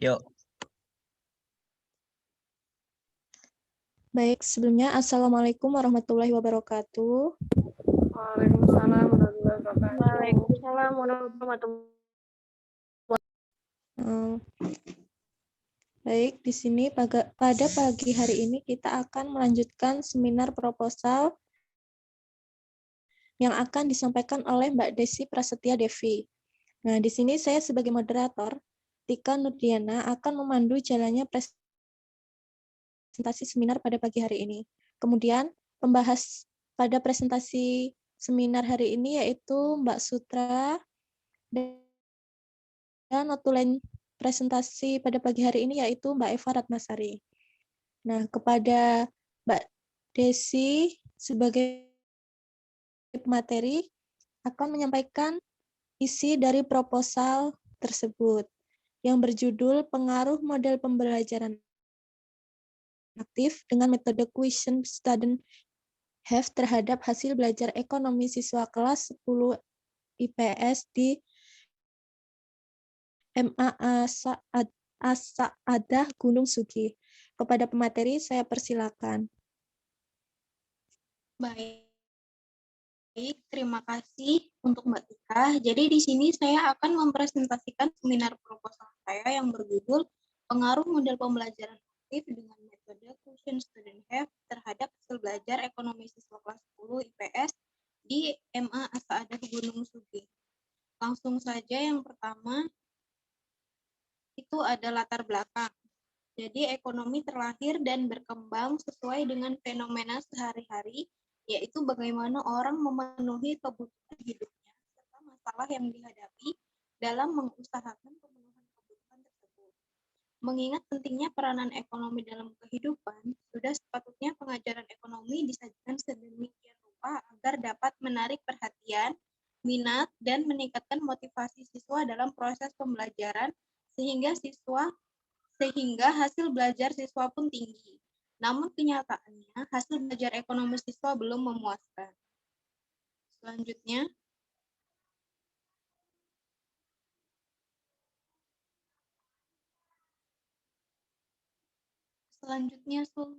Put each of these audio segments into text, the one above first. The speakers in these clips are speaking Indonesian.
Yuk. Baik, sebelumnya Assalamualaikum warahmatullahi wabarakatuh. Waalaikumsalam warahmatullahi wabarakatuh. Waalaikumsalam warahmatullahi Baik, di sini pada pagi hari ini kita akan melanjutkan seminar proposal yang akan disampaikan oleh Mbak Desi Prasetya Devi. Nah, di sini saya sebagai moderator, Tika Nurdiana, akan memandu jalannya presentasi seminar pada pagi hari ini. Kemudian, pembahas pada presentasi seminar hari ini yaitu Mbak Sutra, dan notulen presentasi pada pagi hari ini yaitu Mbak Eva Ratnasari. Nah, kepada Mbak Desi sebagai pemateri akan menyampaikan isi dari proposal tersebut yang berjudul Pengaruh Model Pembelajaran Aktif dengan Metode Question Student Have terhadap hasil belajar ekonomi siswa kelas 10 IPS di MA As-Sa'adah Gunung Sugi. Kepada pemateri saya persilakan. Baik, terima kasih untuk Mbak Tika. Jadi di sini saya akan mempresentasikan seminar proposal saya yang berjudul Pengaruh Model Pembelajaran Aktif dengan Metode Question Student Have terhadap hasil belajar ekonomi siswa kelas 10 IPS di MA As-Sa'adah Gunung Sugi. Langsung saja yang pertama itu ada latar belakang. Jadi ekonomi terlahir dan berkembang sesuai dengan fenomena sehari-hari, yaitu bagaimana orang memenuhi kebutuhan hidupnya, serta masalah yang dihadapi dalam mengusahakan pemenuhan kebutuhan tersebut. Mengingat pentingnya peranan ekonomi dalam kehidupan, sudah sepatutnya pengajaran ekonomi disajikan sedemikian rupa agar dapat menarik perhatian, minat, dan meningkatkan motivasi siswa dalam proses pembelajaran sehingga hasil belajar siswa pun tinggi. Namun kenyataannya, hasil belajar ekonomi siswa belum memuaskan. Selanjutnya, Sul.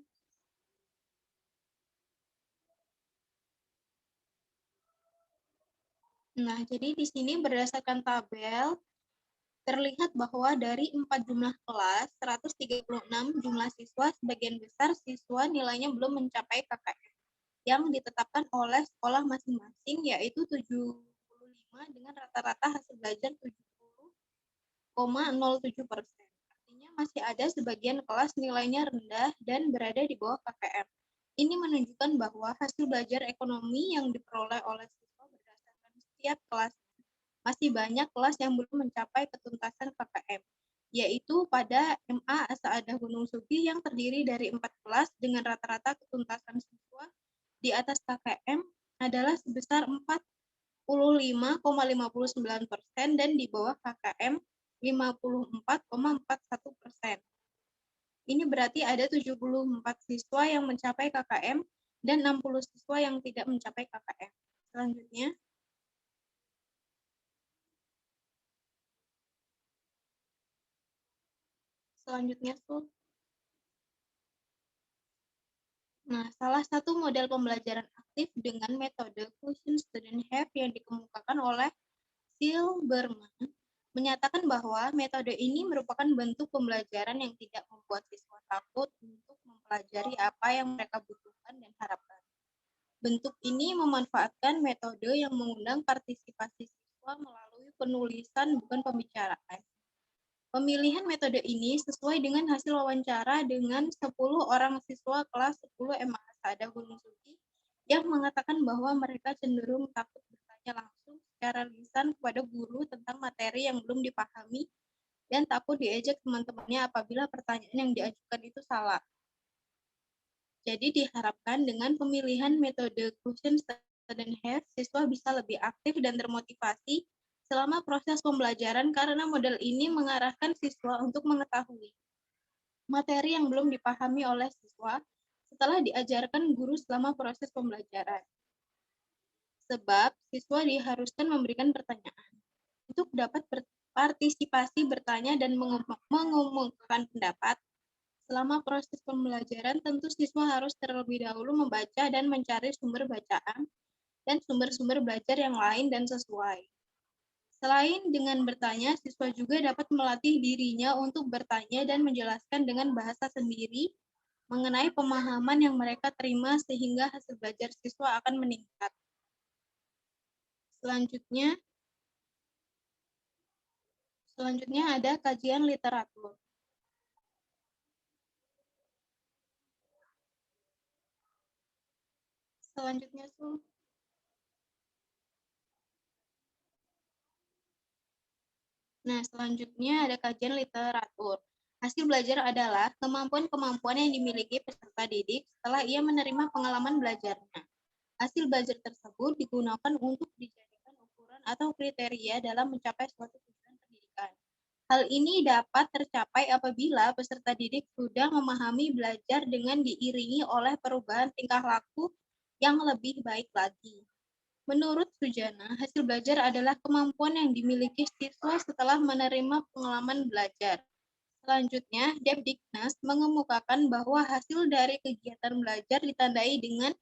Nah, jadi di sini berdasarkan tabel, terlihat bahwa dari 4 jumlah kelas, 136 jumlah siswa, sebagian besar siswa nilainya belum mencapai KKM yang ditetapkan oleh sekolah masing-masing, yaitu 75 dengan rata-rata hasil belajar 70,07%. Artinya masih ada sebagian kelas nilainya rendah dan berada di bawah KKM. Ini menunjukkan bahwa hasil belajar ekonomi yang diperoleh oleh siswa berdasarkan setiap kelas masih banyak kelas yang belum mencapai ketuntasan KKM, yaitu pada MA As-Sa'adah Gunung Sugi yang terdiri dari 4 kelas dengan rata-rata ketuntasan siswa di atas KKM adalah sebesar 45,59% dan di bawah KKM 54,41%. Ini berarti ada 74 siswa yang mencapai KKM dan 60 siswa yang tidak mencapai KKM. Selanjutnya, Sul. Nah, salah satu model pembelajaran aktif dengan metode Question Student Have yang dikemukakan oleh Silberman menyatakan bahwa metode ini merupakan bentuk pembelajaran yang tidak membuat siswa takut untuk mempelajari apa yang mereka butuhkan dan harapkan. Bentuk ini memanfaatkan metode yang mengundang partisipasi siswa melalui penulisan bukan pembicaraan. Pemilihan metode ini sesuai dengan hasil wawancara dengan 10 orang siswa kelas 10 MA As-Sa'adah Gunung Sugi yang mengatakan bahwa mereka cenderung takut bertanya langsung secara lisan kepada guru tentang materi yang belum dipahami dan takut diejek teman-temannya apabila pertanyaan yang diajukan itu salah. Jadi diharapkan dengan pemilihan metode Question Student Have, siswa bisa lebih aktif dan termotivasi selama proses pembelajaran karena model ini mengarahkan siswa untuk mengetahui materi yang belum dipahami oleh siswa setelah diajarkan guru selama proses pembelajaran. Sebab siswa diharuskan memberikan pertanyaan. Untuk dapat partisipasi bertanya dan mengumumkan pendapat. Selama proses pembelajaran, tentu siswa harus terlebih dahulu membaca dan mencari sumber bacaan dan sumber-sumber belajar yang lain dan sesuai. Selain dengan bertanya, siswa juga dapat melatih dirinya untuk bertanya dan menjelaskan dengan bahasa sendiri mengenai pemahaman yang mereka terima sehingga hasil belajar siswa akan meningkat. Selanjutnya ada kajian literatur. Selanjutnya, selanjutnya ada kajian literatur. Hasil belajar adalah kemampuan-kemampuan yang dimiliki peserta didik setelah ia menerima pengalaman belajarnya. Hasil belajar tersebut digunakan untuk dijadikan ukuran atau kriteria dalam mencapai suatu tujuan pendidikan. Hal ini dapat tercapai apabila peserta didik sudah memahami belajar dengan diiringi oleh perubahan tingkah laku yang lebih baik lagi. Menurut Sujana, hasil belajar adalah kemampuan yang dimiliki siswa setelah menerima pengalaman belajar. Selanjutnya, Depdiknas mengemukakan bahwa hasil dari kegiatan belajar ditandai dengan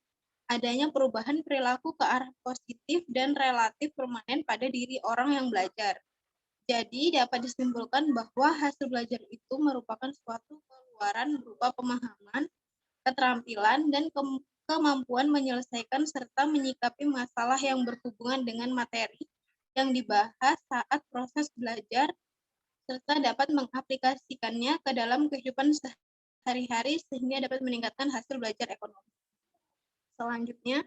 adanya perubahan perilaku ke arah positif dan relatif permanen pada diri orang yang belajar. Jadi, dapat disimpulkan bahwa hasil belajar itu merupakan suatu keluaran berupa pemahaman, keterampilan, dan kemampuan menyelesaikan serta menyikapi masalah yang berhubungan dengan materi yang dibahas saat proses belajar, serta dapat mengaplikasikannya ke dalam kehidupan sehari-hari sehingga dapat meningkatkan hasil belajar ekonomi. Selanjutnya,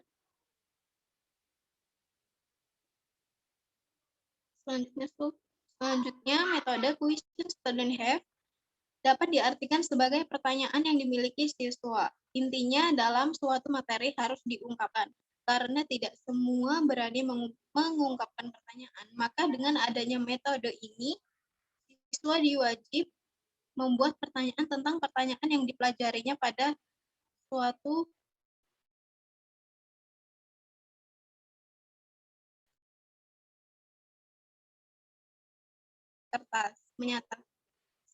metode question student have dapat diartikan sebagai pertanyaan yang dimiliki siswa. Intinya dalam suatu materi harus diungkapkan. Karena tidak semua berani mengungkapkan pertanyaan, maka dengan adanya metode ini, siswa diwajib membuat pertanyaan tentang pertanyaan yang dipelajarinya pada suatu kertas.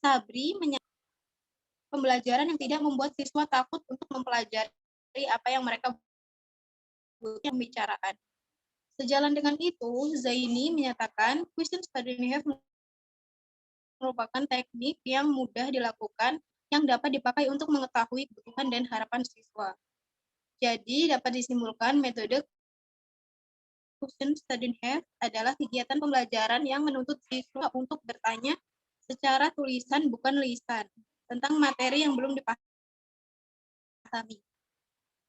Sabri pembelajaran yang tidak membuat siswa takut untuk mempelajari apa yang mereka butuh pembicaraan. Sejalan dengan itu, Zaini menyatakan question study have merupakan teknik yang mudah dilakukan yang dapat dipakai untuk mengetahui kebutuhan dan harapan siswa. Jadi, dapat disimpulkan metode question study have adalah kegiatan pembelajaran yang menuntut siswa untuk bertanya secara tulisan bukan lisan tentang materi yang belum dipahami,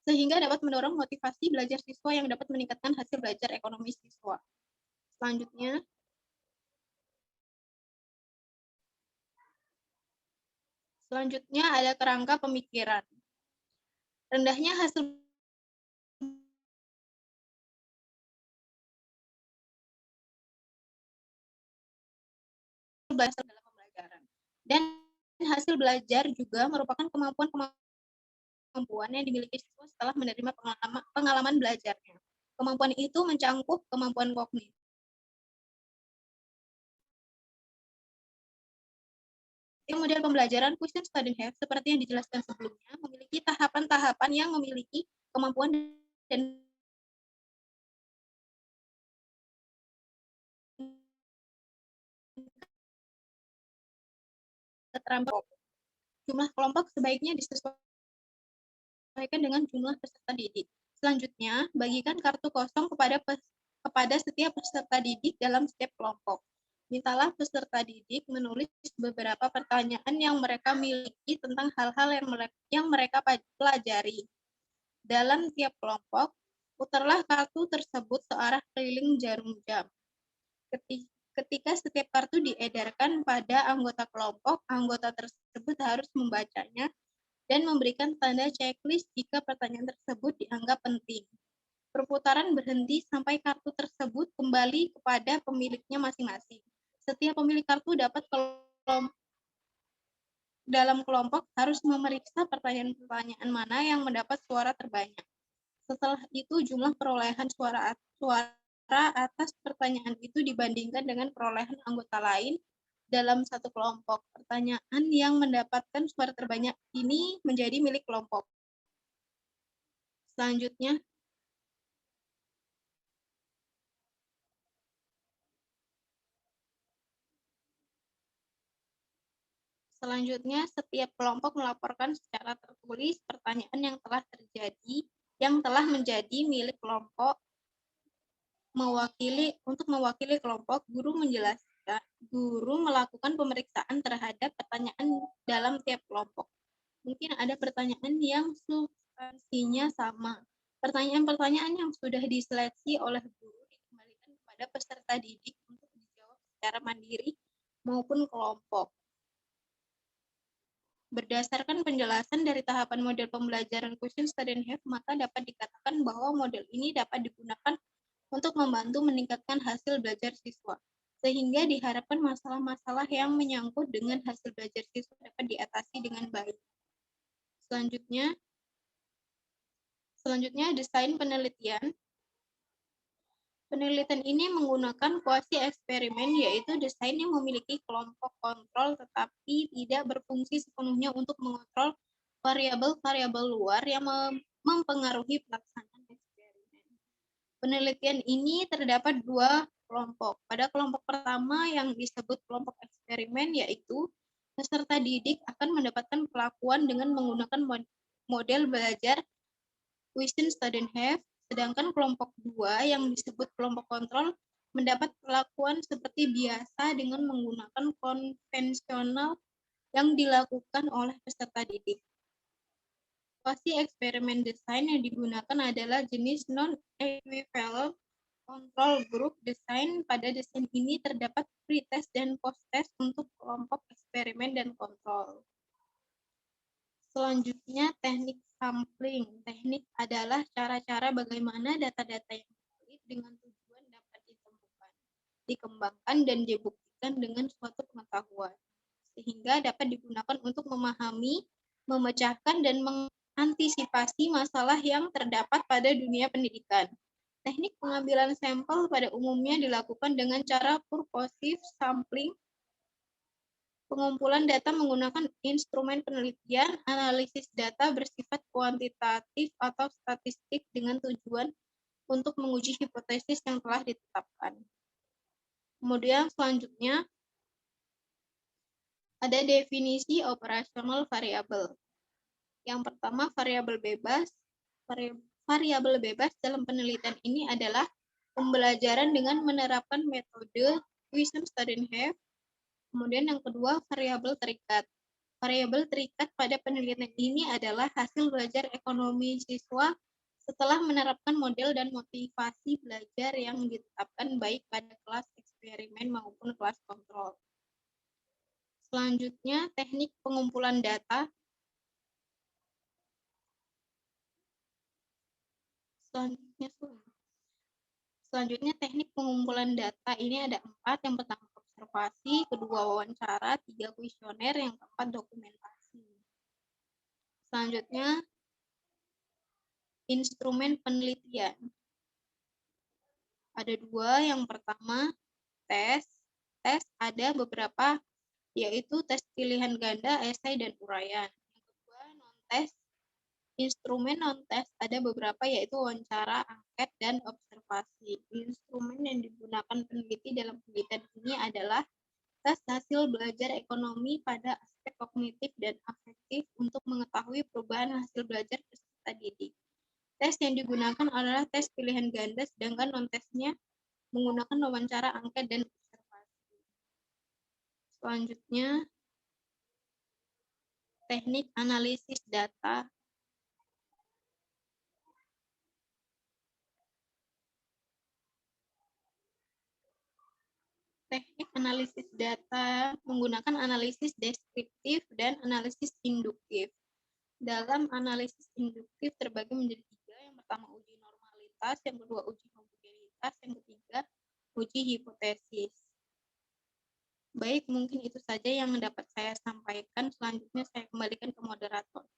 sehingga dapat mendorong motivasi belajar siswa yang dapat meningkatkan hasil belajar ekonomi siswa. Selanjutnya ada kerangka pemikiran. Rendahnya hasil belajar dalam pembelajaran. Dan hasil belajar juga merupakan kemampuan yang dimiliki siswa setelah menerima pengalaman belajarnya. Kemampuan itu mencangkup kemampuan kognitif, model pembelajaran question study have seperti yang dijelaskan sebelumnya memiliki tahapan-tahapan yang memiliki kemampuan dan keterampilan. Jumlah kelompok sebaiknya disesuaikan dengan jumlah peserta didik. Selanjutnya, bagikan kartu kosong kepada setiap peserta didik dalam setiap kelompok. Mintalah peserta didik menulis beberapa pertanyaan yang mereka miliki tentang hal-hal yang mereka pelajari. Dalam tiap kelompok, putarlah kartu tersebut searah keliling jarum jam. Ketika setiap kartu diedarkan pada anggota kelompok, anggota tersebut harus membacanya dan memberikan tanda checklist jika pertanyaan tersebut dianggap penting. Perputaran berhenti sampai kartu tersebut kembali kepada pemiliknya masing-masing. Setiap pemilik kartu dalam kelompok harus memeriksa pertanyaan-pertanyaan mana yang mendapat suara terbanyak. Setelah itu jumlah perolehan suara suara atas pertanyaan itu dibandingkan dengan perolehan anggota lain dalam satu kelompok. Pertanyaan yang mendapatkan suara terbanyak ini menjadi milik kelompok. Selanjutnya, setiap kelompok melaporkan secara tertulis pertanyaan yang telah menjadi milik kelompok. Untuk mewakili kelompok, guru melakukan pemeriksaan terhadap pertanyaan dalam tiap kelompok. Mungkin ada pertanyaan yang substansinya sama. Pertanyaan-pertanyaan yang sudah diseleksi oleh guru dikembalikan kepada peserta didik untuk dijawab secara mandiri maupun kelompok. Berdasarkan penjelasan dari tahapan model pembelajaran Quotient Student Have, maka dapat dikatakan bahwa model ini dapat digunakan untuk membantu meningkatkan hasil belajar siswa, sehingga diharapkan masalah-masalah yang menyangkut dengan hasil belajar siswa dapat diatasi dengan baik. Selanjutnya desain penelitian. Penelitian ini menggunakan kuasi eksperimen, yaitu desain yang memiliki kelompok kontrol tetapi tidak berfungsi sepenuhnya untuk mengontrol variabel-variabel luar yang mempengaruhi pelaksanaan eksperimen. Penelitian ini terdapat dua kelompok. Pada kelompok pertama yang disebut kelompok eksperimen, yaitu peserta didik akan mendapatkan perlakuan dengan menggunakan model belajar Quotient Student Have. Sedangkan kelompok 2 yang disebut kelompok kontrol mendapat perlakuan seperti biasa dengan menggunakan konvensional yang dilakukan oleh peserta didik. Kuasi eksperimen desain yang digunakan adalah jenis non-equivalent control group design. Pada desain ini terdapat pre-test dan post-test untuk kelompok eksperimen dan kontrol. Selanjutnya, teknik sampling. Teknik adalah cara-cara bagaimana data-data yang valid dengan tujuan dapat dikembangkan dan dibuktikan dengan suatu pengetahuan, sehingga dapat digunakan untuk memahami, memecahkan, dan mengantisipasi masalah yang terdapat pada dunia pendidikan. Teknik pengambilan sampel pada umumnya dilakukan dengan cara purposive sampling. Pengumpulan data menggunakan instrumen penelitian, analisis data bersifat kuantitatif atau statistik dengan tujuan untuk menguji hipotesis yang telah ditetapkan. Kemudian selanjutnya ada definisi operasional variabel. Yang pertama, variabel bebas. Variabel bebas dalam penelitian ini adalah pembelajaran dengan menerapkan metode Quotient Student Have. Kemudian yang kedua, variabel terikat. Variabel terikat pada penelitian ini adalah hasil belajar ekonomi siswa setelah menerapkan model dan motivasi belajar yang ditetapkan baik pada kelas eksperimen maupun kelas kontrol. Selanjutnya, teknik pengumpulan data. Selanjutnya, teknik pengumpulan data ini ada 4. Yang pertama, observasi, kedua wawancara, 3 kuesioner, yang keempat dokumentasi. Selanjutnya, instrumen penelitian. Ada 2, yang pertama tes. Tes ada beberapa, yaitu tes pilihan ganda, esai, dan uraian. Yang kedua, non-tes. Instrumen non-tes ada beberapa, yaitu wawancara, angket, dan observasi. Instrumen yang digunakan peneliti dalam penelitian ini adalah tes hasil belajar ekonomi pada aspek kognitif dan afektif untuk mengetahui perubahan hasil belajar peserta didik. Tes yang digunakan adalah tes pilihan ganda, sedangkan non-tesnya menggunakan wawancara, angket, dan observasi. Selanjutnya, teknik analisis data. Teknik analisis data menggunakan analisis deskriptif dan analisis induktif. Dalam analisis induktif terbagi menjadi 3. Yang pertama, uji normalitas. Yang kedua, uji homogenitas. Yang ketiga, uji hipotesis. Baik, mungkin itu saja yang dapat saya sampaikan. Selanjutnya saya kembalikan ke moderator.